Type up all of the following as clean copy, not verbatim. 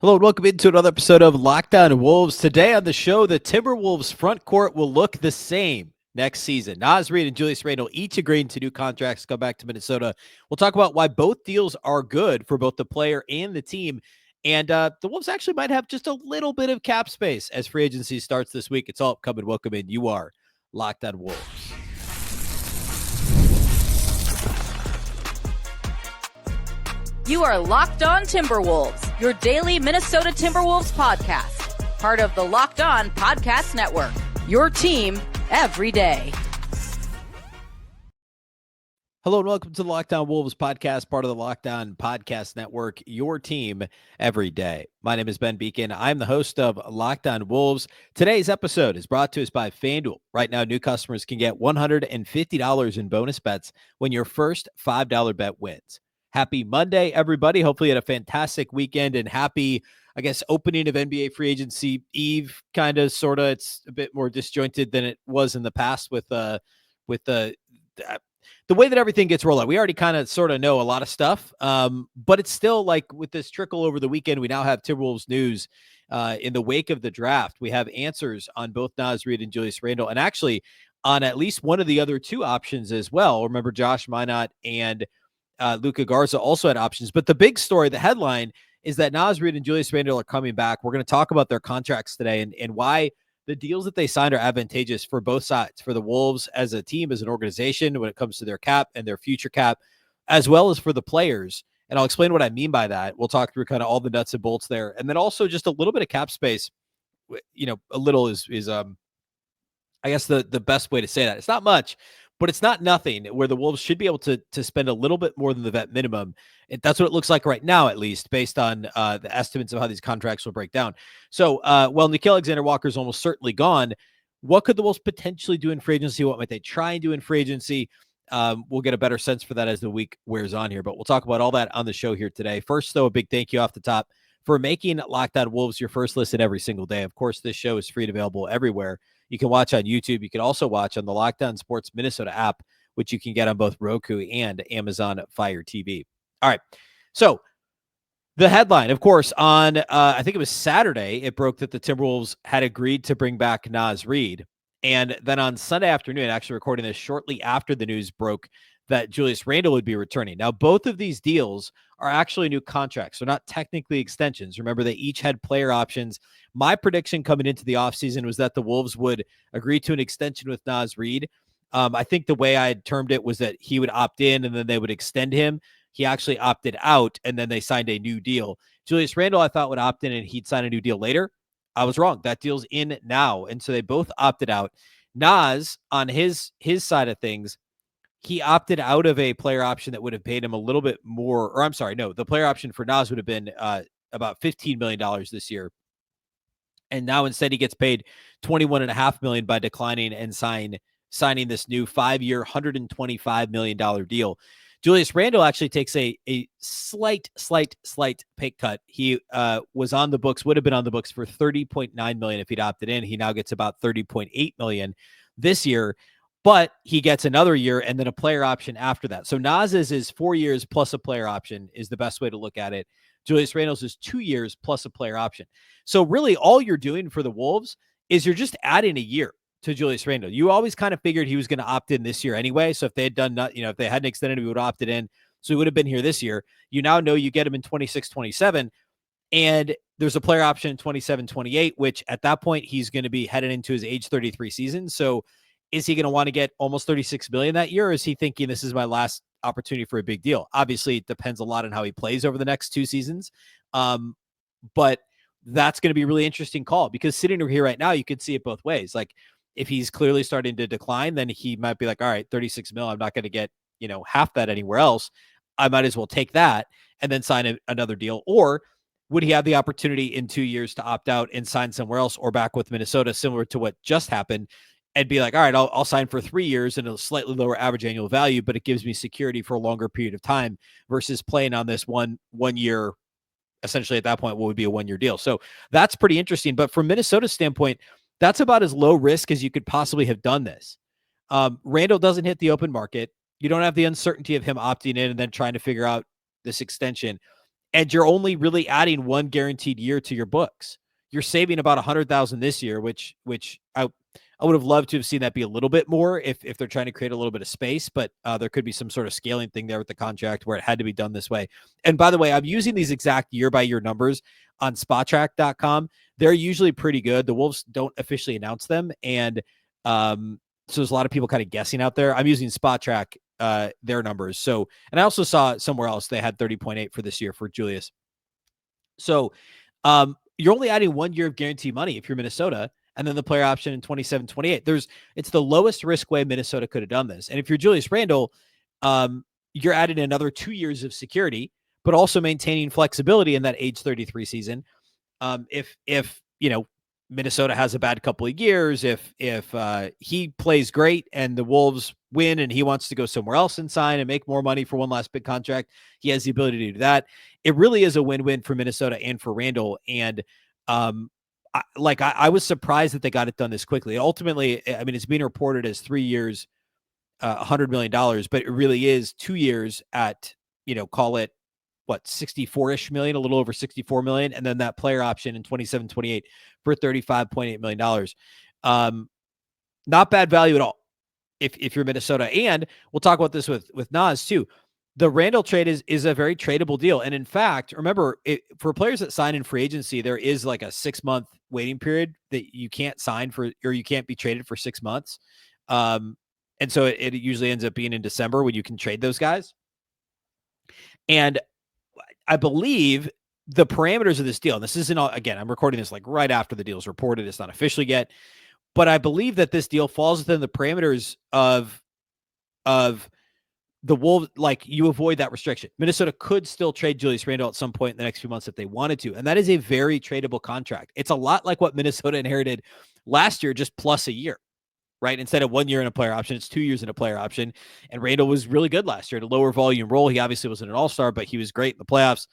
Hello and welcome into another episode of Lockdown Wolves. Today on the show, the Timberwolves front court will look the same next season. Naz Reid and Julius Randle each agreeing to new contracts to come back to Minnesota. We'll talk about why both deals are good for both the player and the team. And the Wolves actually might have just a little bit of cap space as free agency starts this week. It's all upcoming. Welcome in. You are Lockdown Wolves. You are Locked On Timberwolves, your daily Minnesota Timberwolves podcast. Part of the Locked On Podcast Network, your team every day. Hello and welcome to the Lockdown Wolves podcast, part of the Locked On Podcast Network, your team every day. My name is Ben Beecken. I'm the host of Lockdown Wolves. Today's episode is brought to us by FanDuel. Right now, new customers can get $150 in bonus bets when your first $5 bet wins. Happy Monday, everybody. Hopefully you had a fantastic weekend and happy, opening of NBA free agency eve, kind of, sort of. It's a bit more disjointed than it was in the past with the way that everything gets rolled out. We already kind of sort of know a lot of stuff, but it's still like with this trickle over the weekend, we now have Timberwolves news in the wake of the draft. We have answers on both Naz Reid and Julius Randle, and actually on at least one of the other two options as well. Remember, Josh Minot and Luka Garza also had options. But the big story, the headline, is that Naz Reid and Julius Randle are coming back. We're going to talk about their contracts today and why the deals that they signed are advantageous for both sides, for the Wolves as a team, as an organization, when it comes to their cap and their future cap, as well as for the players. And I'll explain what I mean by that. We'll talk through kind of all the nuts and bolts there. And then also just a little bit of cap space. A little is I guess the best way to say that. It's not much, but it's not nothing, where the Wolves should be able to spend a little bit more than the vet minimum. That's what it looks like right now, at least, based on the estimates of how these contracts will break down. So, Nickeil Alexander-Walker is almost certainly gone. What could the Wolves potentially do in free agency? What might they try and do in free agency? We'll get a better sense for that as the week wears on here, but we'll talk about all that on the show here today. First, though, a big thank you off the top for making Locked On Wolves your first listen every single day. Of course, this show is free and available everywhere. You can watch on YouTube. You can also watch on the Locked On Sports Minnesota app, which you can get on both Roku and Amazon Fire TV. All right. So the headline, of course, on I think it was Saturday, it broke that the Timberwolves had agreed to bring back Naz Reid. And then on Sunday afternoon, actually recording this shortly after the news broke, that Julius Randle would be returning. Now, both of these deals are actually new contracts. They're not technically extensions. Remember, they each had player options. My prediction coming into the offseason was that the Wolves would agree to an extension with Naz Reid. I think the way I had termed it was that he would opt in and then they would extend him. He actually opted out, and then they signed a new deal. Julius Randle, I thought, would opt in and he'd sign a new deal later. I was wrong. That deal's in now. And so they both opted out. Naz, on his side of things, he opted out of a player option that would have paid him a little bit more, or I'm sorry, no, the player option for Naz would have been about $15 million this year. And now instead he gets paid $21.5 million by declining and signing this new 5-year, $125 million deal. Julius Randle actually takes a slight pay cut. He was on the books, would have been on the books for $30.9 million if he'd opted in. He now gets about $30.8 million this year. But he gets another year and then a player option after that. So Naz's is 4 years plus a player option is the best way to look at it. Julius Randle's is 2 years plus a player option. So really all you're doing for the Wolves is you're just adding a year to Julius Randle. You always kind of figured he was going to opt in this year anyway. So if they had done, if they hadn't extended, he would have opted in. So he would have been here this year. You now know you get him in 26, 27. And there's a player option in 27, 28, which at that point he's going to be headed into his age 33 season. So is he going to want to get almost $36 million that year? Or is he thinking this is my last opportunity for a big deal? Obviously, it depends a lot on how he plays over the next 2 seasons. But that's going to be a really interesting call, because sitting here right now, you could see it both ways. Like if he's clearly starting to decline, then he might be like, all right, 36 mil, I'm not going to get, half that anywhere else. I might as well take that and then sign another deal. Or would he have the opportunity in 2 years to opt out and sign somewhere else or back with Minnesota, similar to what just happened, and be like, all right, I'll sign for 3 years and a slightly lower average annual value, but it gives me security for a longer period of time versus playing on this one year, essentially at that point, what would be a 1 year deal. So that's pretty interesting. But from Minnesota's standpoint, that's about as low risk as you could possibly have done this. Randle doesn't hit the open market. You don't have the uncertainty of him opting in and then trying to figure out this extension. and you're only really adding one guaranteed year to your books. You're saving about $100,000 this year, which I would have loved to have seen that be a little bit more if they're trying to create a little bit of space, but there could be some sort of scaling thing there with the contract where it had to be done this way. And by the way, I'm using these exact year-by-year numbers on spottrack.com. They're usually pretty good. The Wolves don't officially announce them, and so there's a lot of people kind of guessing out there. I'm using SpotTrack, their numbers. So, and I also saw somewhere else they had 30.8 for this year for Julius. So, you're only adding 1 year of guaranteed money if you're Minnesota, and then the player option in 27-28. It's the lowest risk way Minnesota could have done this. And if you're Julius Randle, you're adding another 2 years of security, but also maintaining flexibility in that age 33 season. If Minnesota has a bad couple of years, if he plays great and the Wolves win and he wants to go somewhere else and sign and make more money for one last big contract, he has the ability to do that. It really is a win-win for Minnesota and for Randle. And I was surprised that they got it done this quickly. Ultimately, I mean, it's being reported as 3 years, $100 million, but it really is 2 years at, call it, 64-ish million, a little over 64 million. And then that player option in 27-28 for $35.8 million. Not bad value at all if you're Minnesota. And we'll talk about this with Naz too. The Randle trade is a very tradable deal. And in fact, remember, for players that sign in free agency, there is like a 6-month waiting period that you can't sign for, or you can't be traded for 6 months. And so it usually ends up being in December when you can trade those guys. And I believe the parameters of this deal, and this isn't all, again, I'm recording this like right after the deal is reported. It's not official yet, but I believe that this deal falls within the parameters of the Wolves. Like, you avoid that restriction. Minnesota could still trade Julius Randle at some point in the next few months if they wanted to. And that is a very tradable contract. It's a lot like what Minnesota inherited last year, just plus a year, right? Instead of 1 year in a player option, it's 2 years in a player option. And Randle was really good last year at a lower volume role. He obviously wasn't an all-star, but he was great in the playoffs,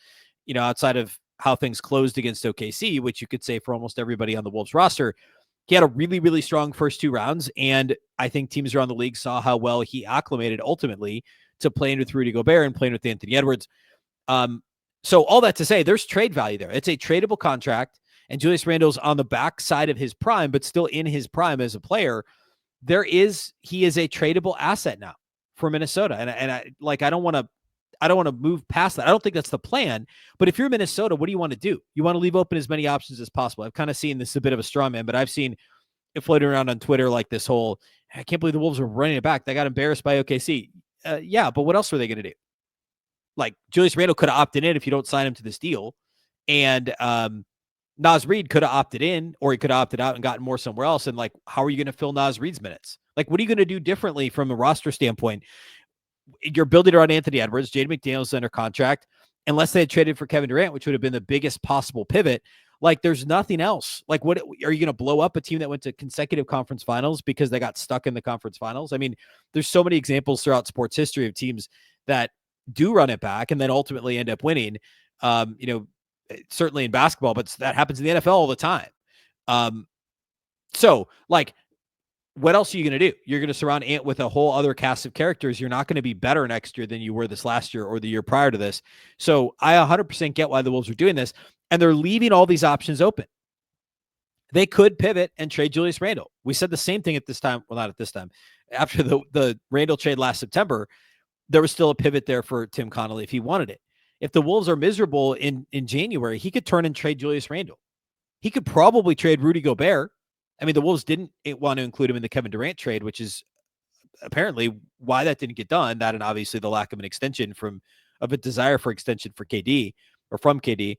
outside of how things closed against OKC, which you could say for almost everybody on the Wolves roster. He had a really, really strong first 2 rounds. And I think teams around the league saw how well he acclimated ultimately to playing with Rudy Gobert and playing with Anthony Edwards. So all that to say, there's trade value there. It's a tradable contract, and Julius Randle's on the back side of his prime, but still in his prime as a player. He is a tradable asset now for Minnesota. And I don't want to move past that. I don't think that's the plan, but if you're Minnesota, what do you want to do? You want to leave open as many options as possible. I've kind of seen this a bit of a straw man, but I've seen it floating around on Twitter, like this whole, I can't believe the Wolves are running it back. They got embarrassed by OKC. Yeah, but what else were they going to do? Like, Julius Randle could have opted in if you don't sign him to this deal. And, Naz Reid could have opted in, or he could have opted out and gotten more somewhere else. And like, how are you going to fill Naz Reid's minutes? Like, what are you going to do differently from a roster standpoint? You're building around Anthony Edwards. Jaden McDaniels under contract, unless they had traded for Kevin Durant, which would have been the biggest possible pivot. Like, there's nothing else. Like, what are you going to blow up a team that went to consecutive conference finals because they got stuck in the conference finals? I mean, there's so many examples throughout sports history of teams that do run it back and then ultimately end up winning. Certainly in basketball, but that happens in the NFL all the time. So like, what else are you going to do? You're going to surround Ant with a whole other cast of characters. You're not going to be better next year than you were this last year or the year prior to this. So I 100% get why the Wolves are doing this, and they're leaving all these options open. They could pivot and trade Julius Randle. We said the same thing at this time. Well, not at this time. After the Randle trade last September, there was still a pivot there for Tim Conley if he wanted it. If the Wolves are miserable in January, he could turn and trade Julius Randle. He could probably trade Rudy Gobert. I mean, the Wolves didn't want to include him in the Kevin Durant trade, which is apparently why that didn't get done. That, and obviously the lack of an extension of a desire for extension for KD or from KD.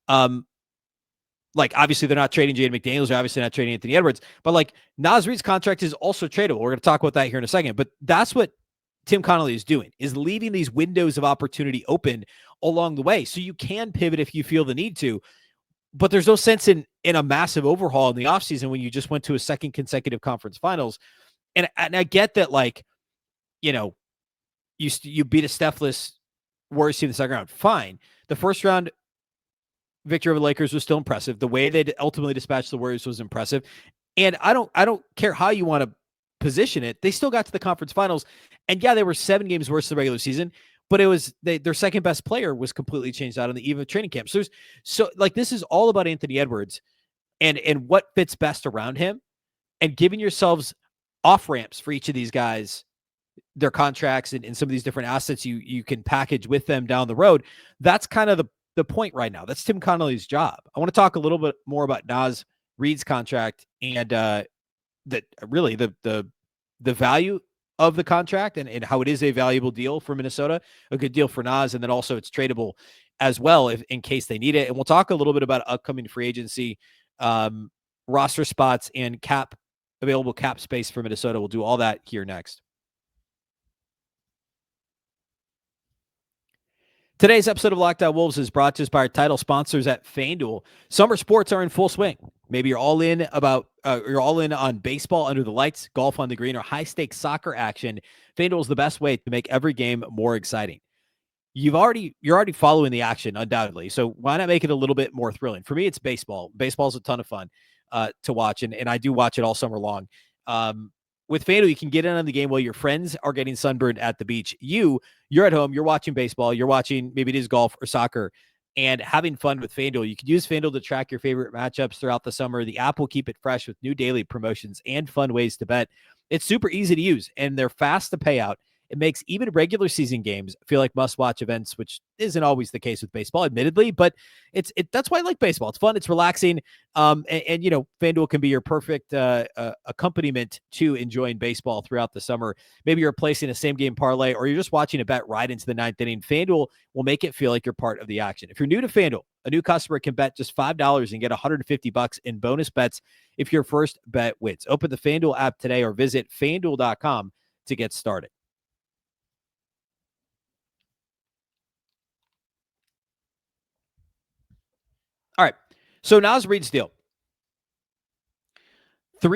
Like, obviously they're not trading Jaden McDaniels. They're obviously not trading Anthony Edwards, but like, Naz Reid's contract is also tradable. We're going to talk about that here in a second, but that's what Tim Conley is doing, is leaving these windows of opportunity open along the way. So you can pivot if you feel the need to, but there's no sense in a massive overhaul in the offseason when you just went to a second consecutive conference finals. And I get that, like, you beat a Steph-less Warriors team in the second round. Fine. The first round victory over the Lakers was still impressive. The way they ultimately dispatched the Warriors was impressive. And I don't care how you want to position it. They still got to the conference finals. And yeah, they were 7 games worse than the regular season. but it was their second best player was completely changed out on the eve of training camp. So like this is all about Anthony Edwards and what fits best around him, and giving yourselves off ramps for each of these guys, their contracts and some of these different assets you can package with them down the road. That's kind of the point right now. That's Tim Connelly's job. I want to talk a little bit more about Naz Reid's contract and that really the value of the contract and how it is a valuable deal for Minnesota, a good deal for Naz, and then also it's tradable as well if in case they need it. And we'll talk a little bit about upcoming free agency, roster spots, and available cap space for Minnesota. We'll do all that here next. Today's episode of Locked On Wolves is brought to us by our title sponsors at FanDuel. Summer sports are in full swing. Maybe you're all in on baseball under the lights, golf on the green, or high-stakes soccer action. FanDuel is the best way to make every game more exciting. You're already following the action, undoubtedly. So why not make it a little bit more thrilling? For me, it's baseball. Baseball's a ton of fun to watch, and I do watch it all summer long. With FanDuel, you can get in on the game while your friends are getting sunburned at the beach. You're at home, you're watching baseball, you're watching, maybe it is golf or soccer, and having fun with FanDuel. You can use FanDuel to track your favorite matchups throughout the summer. The app will keep it fresh with new daily promotions and fun ways to bet. It's super easy to use, and they're fast to pay out. It makes even regular season games feel like must-watch events, which isn't always the case with baseball, admittedly, but that's why I like baseball. It's fun, it's relaxing, and FanDuel can be your perfect accompaniment to enjoying baseball throughout the summer. Maybe you're placing a same-game parlay, or you're just watching a bet right into the ninth inning. FanDuel will make it feel like you're part of the action. If you're new to FanDuel, a new customer can bet just $5 and get $150 in bonus bets if your first bet wins. Open the FanDuel app today or visit FanDuel.com to get started. All right. So Naz Reid's deal. 5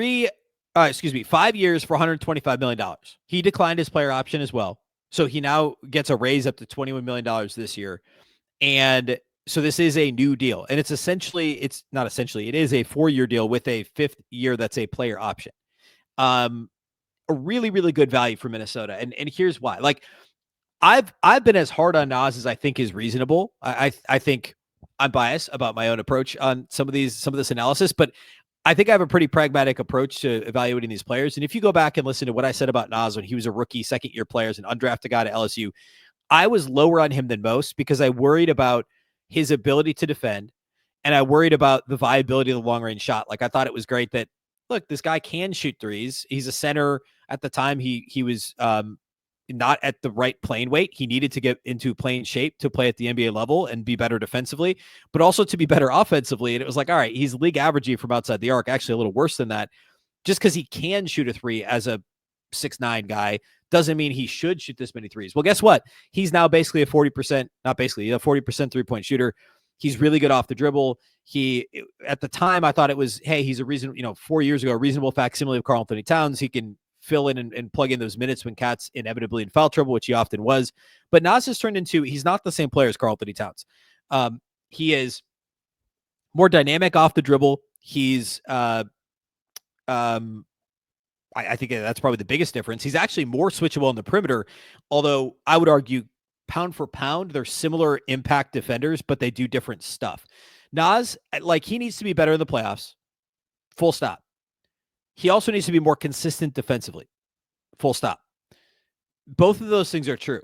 years for $125 million. He declined his player option as well. So he now gets a raise up to $21 million this year. And so this is a new deal. And it is a 4-year deal with a 5th year that's a player option. A really, really good value for Minnesota. And here's why. Like, I've been as hard on Naz as I think is reasonable. I think I'm biased about my own approach on some of this analysis, but I think I have a pretty pragmatic approach to evaluating these players. And if you go back and listen to what I said about Naz when he was a rookie, second-year player, as an undrafted guy to LSU, I was lower on him than most because I worried about his ability to defend, and I worried about the viability of the long-range shot. Like, I thought it was great that, look, this guy can shoot threes. He's a center. At the time, he was not at the right playing weight. He needed to get into playing shape to play at the NBA level and be better defensively, but also to be better offensively. And it was like, all right, he's league averaging from outside the arc, actually a little worse than that. Just because he can shoot a three as a 6'9" guy doesn't mean he should shoot this many threes. Well, guess what? He's now basically a 40% three-point shooter. He's really good off the dribble. At the time, I thought it was, hey, he's a reasonable, 4 years ago, a reasonable facsimile of Karl-Anthony Towns. He can fill in and plug in those minutes when Cat's inevitably in foul trouble, which he often was. But Naz has turned into, he's not the same player as Karl-Anthony Towns. He is more dynamic off the dribble. He's, I think that's probably the biggest difference. He's actually more switchable on the perimeter, although I would argue pound for pound, they're similar impact defenders, but they do different stuff. Naz, like, he needs to be better in the playoffs. Full stop. He also needs to be more consistent defensively. Full stop. Both of those things are true.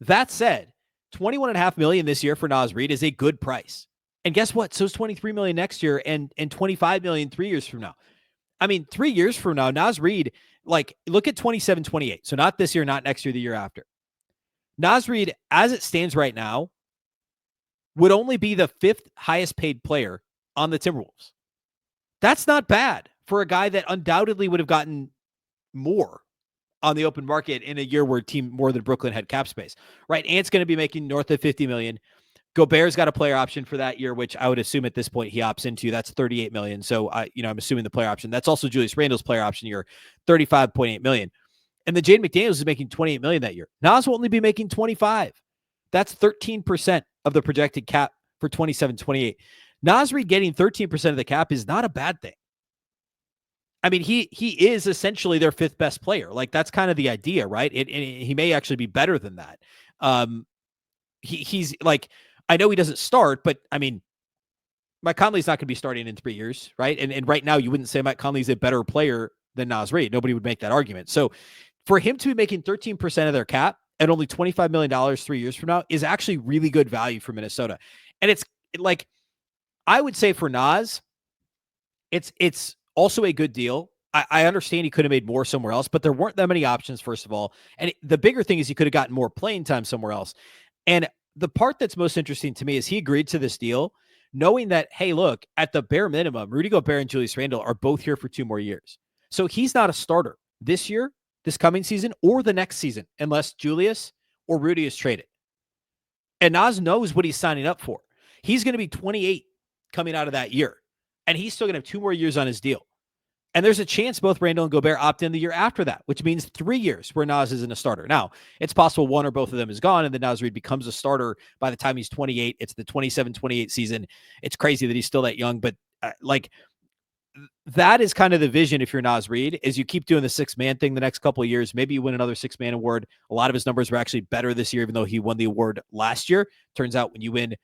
That said, $21.5 million this year for Naz Reid is a good price. And guess what? So is $23 million next year and $25 million 3 years from now. I mean, 3 years from now, Naz Reid, like, look at 27-28. So not this year, not next year, the year after. Naz Reid, as it stands right now, would only be the 5th highest paid player on the Timberwolves. That's not bad for a guy that undoubtedly would have gotten more on the open market in a year where team more than Brooklyn had cap space, right? Ant's going to be making north of $50 million. Gobert's got a player option for that year, which I would assume at this point he opts into. That's $38 million. So I'm assuming the player option. That's also Julius Randle's player option year, $35.8 million. And then Jaden McDaniels is making $28 million that year. Naz will only be making $25. That's 13% of the projected cap for 27-28. Naz Reid getting 13% of the cap is not a bad thing. I mean, he is essentially their 5th best player. Like, that's kind of the idea, right? He may actually be better than that. he's like, I know he doesn't start, but I mean, Mike Conley's not going to be starting in 3 years, right? And right now, you wouldn't say Mike Conley's a better player than Naz Reid. Nobody would make that argument. So for him to be making 13% of their cap and only $25 million 3 years from now is actually really good value for Minnesota. And it's like, I would say for Naz, it's also a good deal. I understand he could have made more somewhere else, but there weren't that many options, first of all. And the bigger thing is he could have gotten more playing time somewhere else. And the part that's most interesting to me is he agreed to this deal knowing that, hey, look, at the bare minimum, Rudy Gobert and Julius Randle are both here for 2 more years. So he's not a starter this year, this coming season, or the next season, unless Julius or Rudy is traded. And Naz knows what he's signing up for. He's going to be 28 coming out of that year, and he's still going to have 2 more years on his deal. And there's a chance both Randle and Gobert opt in the year after that, which means 3 years where Naz isn't a starter. Now, it's possible one or both of them is gone, and then Naz Reid becomes a starter by the time he's 28. It's the 27-28 season. It's crazy that he's still that young, but that is kind of the vision if you're Naz Reid, is you keep doing the 6-man thing the next couple of years. Maybe you win another 6-man award. A lot of his numbers were actually better this year, even though he won the award last year. Turns out when you win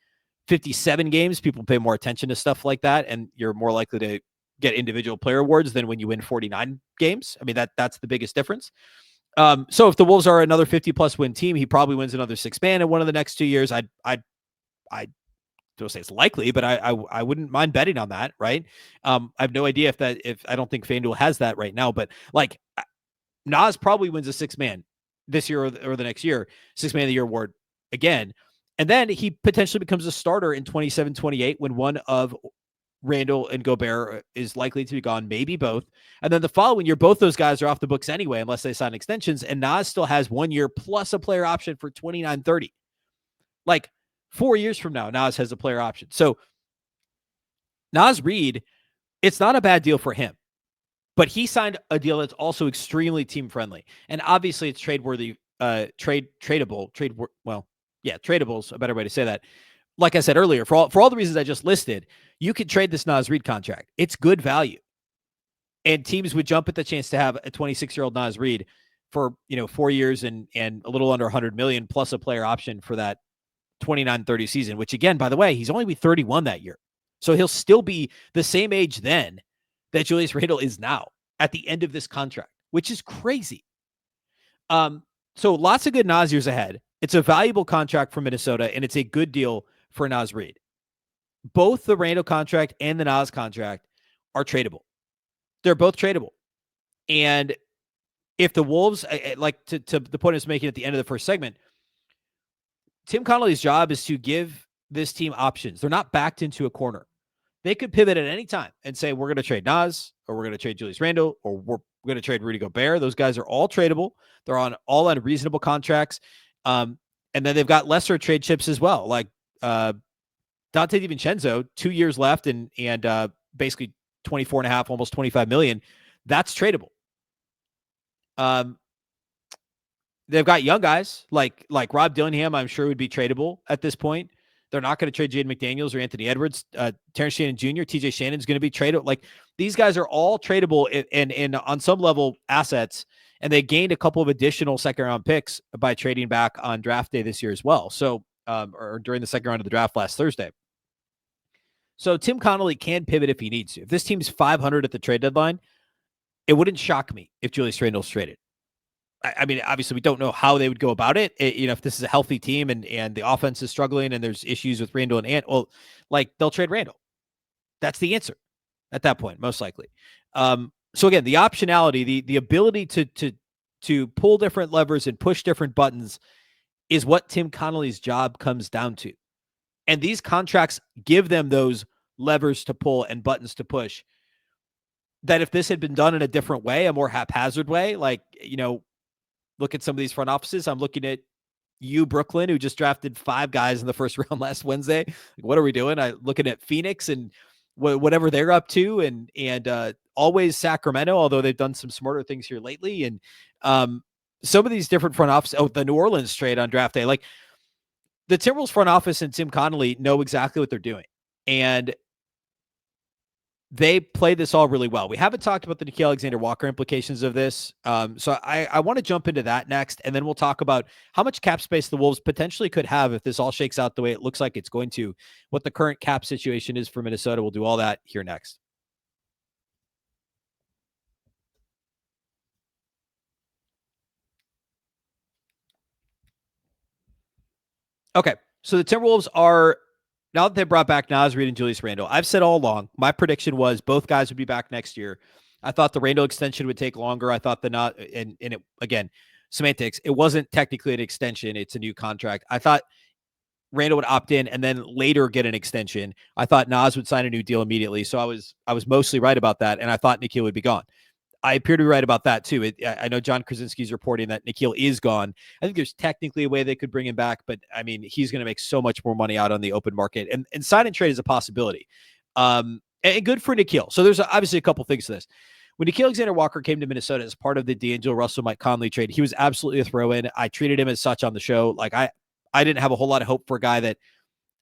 57 games, people pay more attention to stuff like that, and you're more likely to get individual player awards than when you win 49 games. I mean, that's the biggest difference. So if the Wolves are another 50-plus win team, he probably wins another 6-man in one of the next 2 years. I don't say it's likely, but I wouldn't mind betting on that, right? I have no idea if I don't think FanDuel has that right now, but like Naz probably wins a 6-man this year or the next year, 6-man of the year award again. And then he potentially becomes a starter in 27-28 when one of Randle and Gobert is likely to be gone, maybe both. And then the following year, both those guys are off the books anyway, unless they sign extensions. And Naz still has 1 year plus a player option for 29-30. Like 4 years from now, Naz has a player option. So Naz Reid, it's not a bad deal for him, but he signed a deal that's also extremely team friendly. And obviously it's tradable. Tradable is a better way to say that. Like I said earlier, for all the reasons I just listed, you could trade this Naz Reid contract. It's good value. And teams would jump at the chance to have a 26-year-old Naz Reid for, 4 years and a little under $100 million plus a player option for that 29-30 season, which again, by the way, he's only be 31 that year. So he'll still be the same age then that Julius Randle is now at the end of this contract, which is crazy. So lots of good Naz years ahead. It's a valuable contract for Minnesota, and it's a good deal for Naz Reid. Both the Randle contract and the Naz contract are tradable. They're both tradable. And if the Wolves, like to the point I was making at the end of the first segment, Tim Connolly's job is to give this team options. They're not backed into a corner. They could pivot at any time and say, we're going to trade Naz, or we're going to trade Julius Randle, or we're going to trade Rudy Gobert. Those guys are all tradable. They're all on reasonable contracts. And then they've got lesser trade chips as well, like Dante DiVincenzo, 2 years left and basically 24.5, almost 25 million. That's tradable. They've got young guys like Rob Dillingham, I'm sure would be tradable at this point. They're not going to trade Jaden McDaniels or Anthony Edwards. Terrence Shannon Jr., TJ Shannon's going to be tradable. Like, these guys are all tradable and on some level assets, and they gained a couple of additional second-round picks by trading back on draft day this year as well. So, or during the second round of the draft last Thursday. So Tim Connolly can pivot if he needs to. If this team's 500 at the trade deadline, it wouldn't shock me if Julius Randle's traded. I mean, obviously, we don't know how they would go about it. If this is a healthy team and the offense is struggling and there's issues with Randle and Ant, well, like, they'll trade Randle. That's the answer at that point, most likely. So again, the optionality, the ability to pull different levers and push different buttons is what Tim Connolly's job comes down to. And these contracts give them those levers to pull and buttons to push, that if this had been done in a different way, a more haphazard way, like, look at some of these front offices. I'm looking at Brooklyn, who just drafted 5 guys in the first round last Wednesday. Like, what are we doing? I'm looking at Phoenix and whatever they're up to, and always Sacramento, although they've done some smarter things here lately. And some of these different front offices, the New Orleans trade on draft day, like, the Timberwolves front office and Tim Connolly know exactly what they're doing. And they played this all really well. We haven't talked about the Nickeil Alexander-Walker implications of this. So I want to jump into that next, and then we'll talk about how much cap space the Wolves potentially could have if this all shakes out the way it looks like it's going to, what the current cap situation is for Minnesota. We'll do all that here next. Okay, so the Timberwolves are, now that they brought back Naz Reid and Julius Randle, I've said all along, my prediction was both guys would be back next year. I thought the Randle extension would take longer. I thought the not, and it, again, semantics, it wasn't technically an extension. It's a new contract. I thought Randle would opt in and then later get an extension. I thought Naz would sign a new deal immediately. So I was mostly right about that. And I thought Nickeil would be gone. I appear to be right about that too. I know John Krasinski's reporting that Nickeil is gone. I think there's technically a way they could bring him back, but I mean, he's going to make so much more money out on the open market, and sign and trade is a possibility. And good for Nickeil. So there's obviously a couple things to this. When Nickeil Alexander-Walker came to Minnesota as part of the D'Angelo Russell, Mike Conley trade, he was absolutely a throw-in. I treated him as such on the show. Like I didn't have a whole lot of hope for a guy that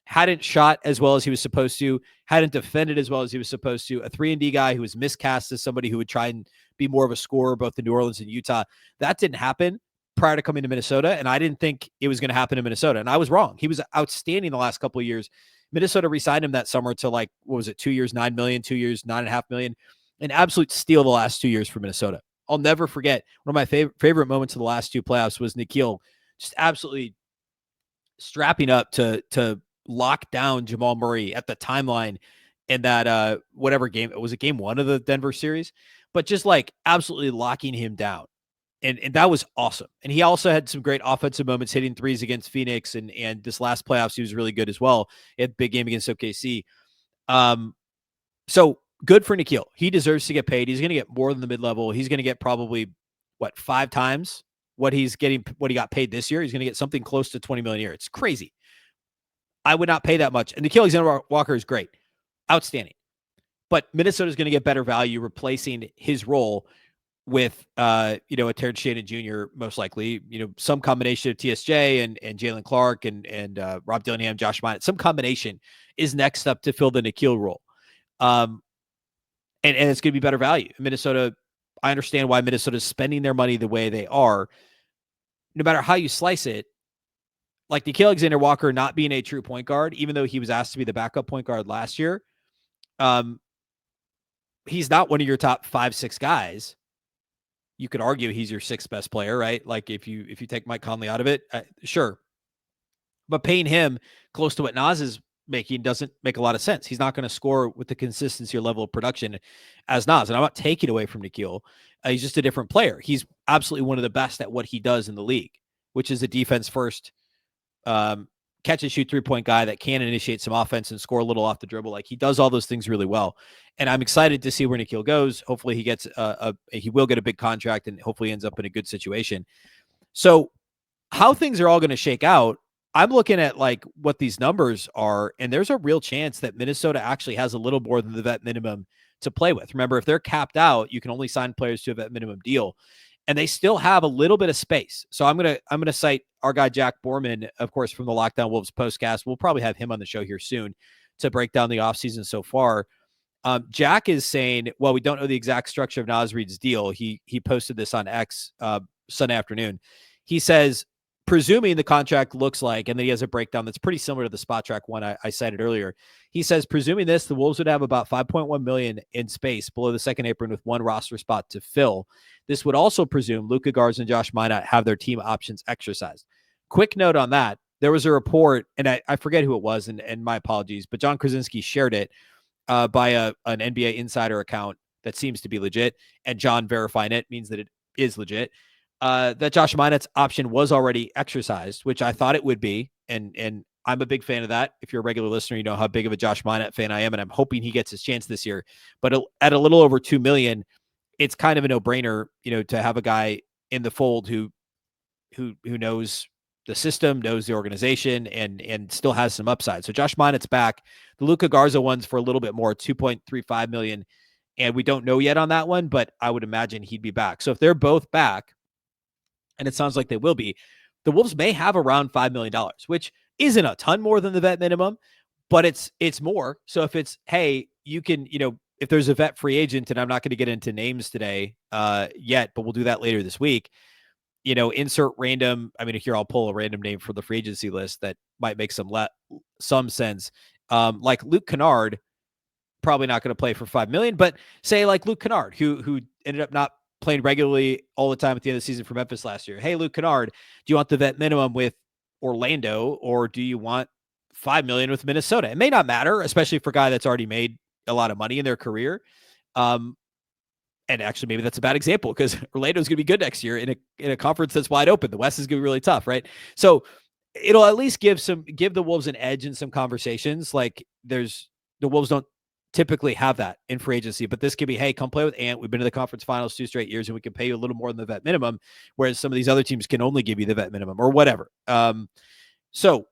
hadn't shot as well as he was supposed to, hadn't defended as well as he was supposed to, a 3-and-D guy who was miscast as somebody who would try and be more of a scorer, both in New Orleans and Utah. That didn't happen prior to coming to Minnesota, and I didn't think it was going to happen in Minnesota, and I was wrong. He was outstanding the last couple of years. Minnesota re-signed him that summer to, like, what was it, 2 years, $9 million, 2 years, $9.5 million. An absolute steal the last 2 years for Minnesota. I'll never forget, one of my favorite moments of the last two playoffs was Nickeil just absolutely strapping up to lock down Jamal Murray at the timeline in that whatever game, it was a game one of the Denver series, but just like absolutely locking him down. And that was awesome. And he also had some great offensive moments, hitting threes against Phoenix, and this last playoffs he was really good as well. He had a big game against OKC. So good for Nickeil. He deserves to get paid. He's going to get more than the mid-level. He's going to get probably 5 times what he got paid this year. He's going to get something close to $20 million a year. It's crazy. I would not pay that much. And Nickeil Alexander-Walker is great. Outstanding. But Minnesota is going to get better value replacing his role with, a Terrence Shannon Jr., most likely, some combination of TSJ and Jalen Clark and Rob Dillingham, Josh Minott. Some combination is next up to fill the Nickeil role. And it's going to be better value. Minnesota, I understand why Minnesota is spending their money the way they are. No matter how you slice it, like Nickeil Alexander-Walker not being a true point guard, even though he was asked to be the backup point guard last year, he's not one of your top 5-6 guys. You could argue he's your 6th best player, right? Like if you take Mike Conley out of it, sure. But paying him close to what Naz is making doesn't make a lot of sense. He's not going to score with the consistency or level of production as Naz. And I'm not taking away from Nickeil. He's just a different player. He's absolutely one of the best at what he does in the league, which is a defense first, catch and shoot 3-point guy that can initiate some offense and score a little off the dribble. Like he does all those things really well. And I'm excited to see where Nickeil goes. Hopefully he gets he will get a big contract and hopefully ends up in a good situation. So how things are all going to shake out, I'm looking at like what these numbers are, and there's a real chance that Minnesota actually has a little more than the vet minimum to play with. Remember, if they're capped out, you can only sign players to a vet minimum deal, and they still have a little bit of space. So I'm gonna cite our guy Jack Borman, of course, from the Lockdown Wolves postcast. We'll probably have him on the show here soon to break down the offseason so far. Jack is saying, well, we don't know the exact structure of Naz Reid's deal. He posted this on X Sunday afternoon. He says, presuming the contract looks like, and then he has a breakdown that's pretty similar to the Spot Track one I cited earlier. He says, presuming this, the Wolves would have about $5.1 million in space below the second apron with one roster spot to fill. This would also presume Luka Garza and Josh Minott have their team options exercised. Quick note on that. There was a report, and I forget who it was, and my apologies, but John Krasinski shared it by an NBA insider account that seems to be legit, and John verifying it means that it is legit. That Josh Minott's option was already exercised, which I thought it would be. And I'm a big fan of that. If you're a regular listener, you know how big of a Josh Minott fan I am, and I'm hoping he gets his chance this year. But at a little over $2 million, it's kind of a no-brainer, to have a guy in the fold who knows the system, knows the organization, and still has some upside. So Josh Minott's back. The Luka Garza one's for a little bit more, $2.35 million. And we don't know yet on that one, but I would imagine he'd be back. So if they're both back, and it sounds like they will be, the Wolves may have around $5 million, which isn't a ton more than the vet minimum, but it's more. So if it's, hey, you can, if there's a vet free agent, and I'm not going to get into names today yet, but we'll do that later this week, insert random. I mean, here I'll pull a random name for the free agency list that might make some sense. Like Luke Kennard, probably not going to play for $5 million, but say like Luke Kennard, who ended up not playing regularly all the time at the end of the season for Memphis last year. Hey, Luke Kennard, do you want the vet minimum with Orlando, or do you want $5 million with Minnesota? It may not matter, especially for a guy that's already made a lot of money in their career. And actually, maybe that's a bad example because Orlando's going to be good next year in a conference that's wide open. The West is going to be really tough, right? So it'll at least give the Wolves an edge in some conversations. Like the Wolves don't typically have that in free agency, but this could be, hey, come play with Ant. We've been to the conference finals 2 straight years and we can pay you a little more than the vet minimum, whereas some of these other teams can only give you the vet minimum or whatever. So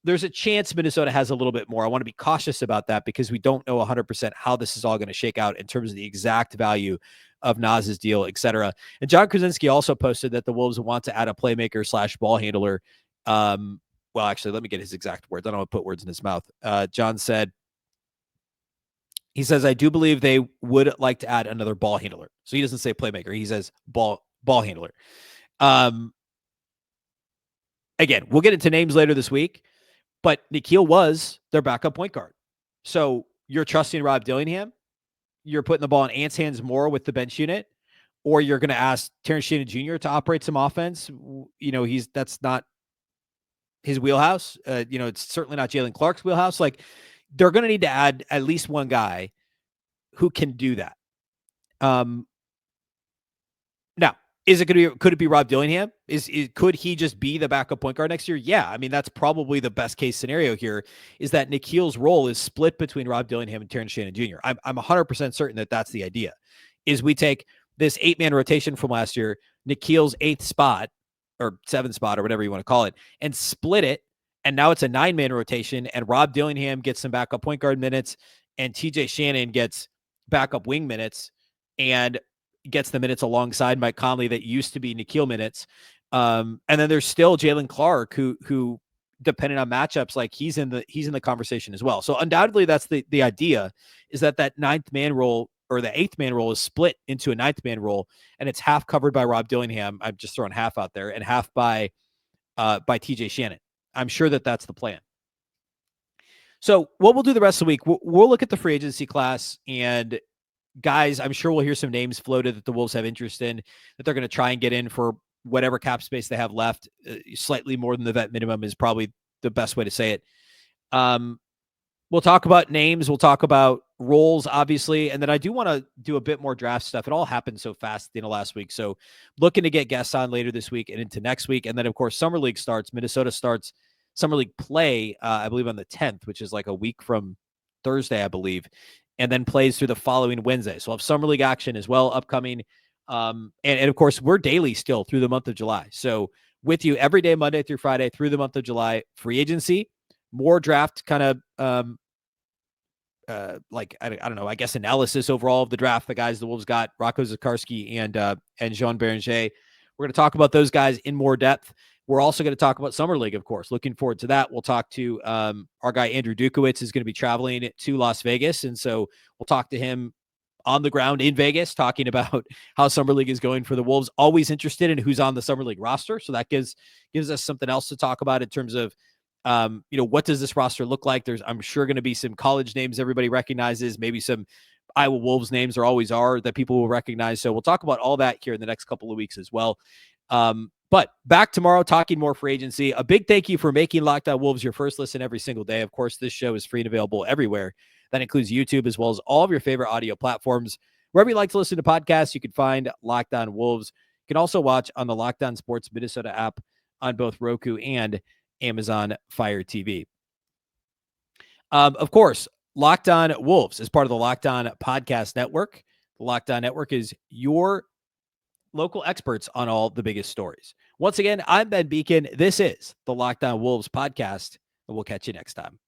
there's a chance Minnesota has a little bit more. I want to be cautious about that because we don't know 100% how this is all going to shake out in terms of the exact value of Naz's deal, et cetera. And John Krasinski also posted that the Wolves want to add a playmaker / ball handler. Well, actually, let me get his exact words. I don't want to put words in his mouth. John said, he says, I do believe they would like to add another ball handler. So he doesn't say playmaker. He says ball handler. Again, we'll get into names later this week, but Nickeil was their backup point guard. So you're trusting Rob Dillingham. You're putting the ball in Ant's hands more with the bench unit, or you're going to ask Terrence Shannon Jr. to operate some offense. That's not his wheelhouse. It's certainly not Jalen Clark's wheelhouse. Like, they're going to need to add at least one guy who can do that. Now, could it be Rob Dillingham? Could he just be the backup point guard next year? Yeah. I mean, that's probably the best case scenario here, is that Nickeil's role is split between Rob Dillingham and Terrence Shannon Jr. I'm 100% certain that that's the idea, is we take this 8-man rotation from last year, Nickeil's 8th spot or 7th spot or whatever you want to call it, and split it. And now it's a 9-man rotation, and Rob Dillingham gets some backup point guard minutes, and TJ Shannon gets backup wing minutes and gets the minutes alongside Mike Conley that used to be Nickeil minutes. And then there's still Jalen Clark, who depending on matchups, like he's in the conversation as well. So undoubtedly that's the idea, is that 9th man role or the 8th man role is split into a 9th man role, and it's half covered by Rob Dillingham. I'm just throwing half out there, and half by TJ Shannon. I'm sure that that's the plan. So what we'll do the rest of the week, we'll look at the free agency class, and guys, I'm sure we'll hear some names floated that the Wolves have interest in, that they're going to try and get in for whatever cap space they have left. Slightly more than the vet minimum is probably the best way to say it. We'll talk about names. We'll talk about roles, obviously. And then I do want to do a bit more draft stuff. It all happened so fast at the end of last week. So looking to get guests on later this week and into next week. And then, of course, Summer League starts. Minnesota starts Summer League play, I believe, on the 10th, which is like a week from Thursday, I believe, and then plays through the following Wednesday. So we'll have Summer League action as well upcoming. And of course, we're daily still through the month of July. So with you every day, Monday through Friday, through the month of July, free agency, more draft kind of I don't know, I guess analysis overall of the draft, the guys the Wolves got, Rocco Zikarsky and Jean Beringer. We're going to talk about those guys in more depth. We're also going to talk about Summer League, of course. Looking forward to that. We'll talk to our guy, Andrew Dukowitz, is going to be traveling to Las Vegas. And so we'll talk to him on the ground in Vegas, talking about how Summer League is going for the Wolves. Always interested in who's on the Summer League roster. So that gives us something else to talk about in terms of, what does this roster look like? I'm sure going to be some college names everybody recognizes, maybe some Iowa Wolves names there always are that people will recognize. So we'll talk about all that here in the next couple of weeks as well. But back tomorrow, talking more free agency. A big thank you for making Locked On Wolves your first listen every single day. Of course, this show is free and available everywhere. That includes YouTube, as well as all of your favorite audio platforms. Wherever you like to listen to podcasts, you can find Locked On Wolves. You can also watch on the Locked On Sports Minnesota app on both Roku and Amazon Fire TV. Of course, Locked On Wolves is part of the Locked On Podcast Network. The Locked On Network is your local experts on all the biggest stories. Once again, I'm Ben Beecken. This is the Locked On Wolves podcast, and we'll catch you next time.